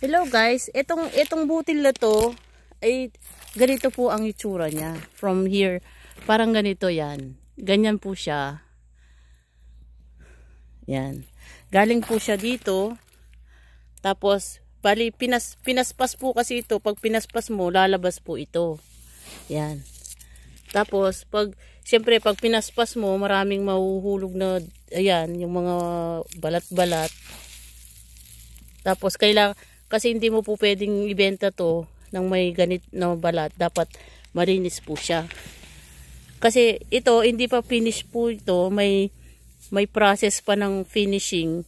Hello guys, itong butil na to ay ganito po ang itsura niya. From here, parang ganito 'yan. Ganyan po siya. Yan. Galing po siya dito. Tapos bali pinaspas po kasi ito. Pag pinaspas mo, lalabas po ito. Yan. Tapos siyempre pag pinaspas mo, maraming mahuhulog na ayan, yung mga balat-balat. Tapos kasi hindi mo po pwedeng ibenta to ng may ganit na balat. Dapat malinis po siya. Kasi ito, hindi pa finish po ito. May process pa ng finishing.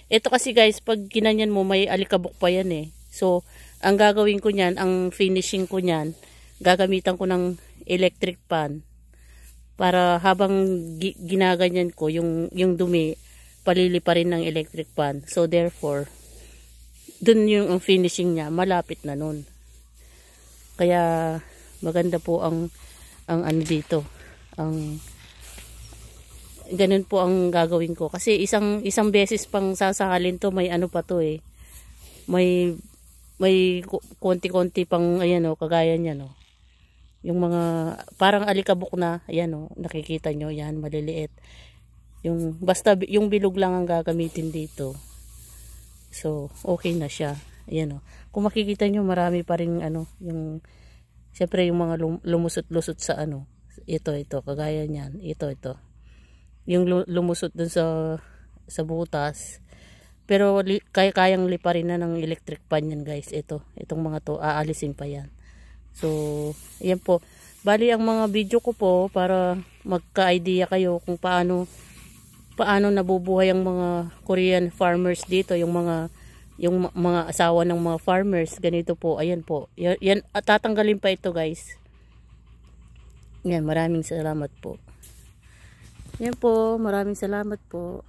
Ito kasi guys, pag ginanyan mo, may alikabok pa yan eh. So, ang gagawin ko niyan, ang finishing ko niyan, gagamitan ko ng electric pan. Para habang ginaganyan ko, yung dumi, palilipa rin ng electric pan. So, therefore, dun yung finishing niya, malapit na nun. Kaya maganda po ang ano dito, ganun po ang gagawin ko. Kasi isang beses pang sasahalin to, may ano pa to eh. May konti-konti pang ayan oh, kagaya niyan oh. Yung mga parang alikabok na, ayan oh, nakikita nyo yan, maliliit. Basta yung bilog lang ang gagamitin dito. So, okay na siya. Ayan o. Kung makikita nyo, marami pa rin siyempre yung mga lumusot-lusot sa ito, kagaya niyan. Ito. Yung lumusot dun sa butas. Pero kayang liparin na ng electric pan yan guys. Itong mga to, aalisin pa yan. So, ayan po. Bali ang mga video ko po para magka-idea kayo kung paano nabubuhay ang mga Korean farmers dito, yung mga asawa ng mga farmers, ganito po. Ayan po. Yan tatanggalin pa ito, guys. Yan, maraming salamat po. Yan po, maraming salamat po.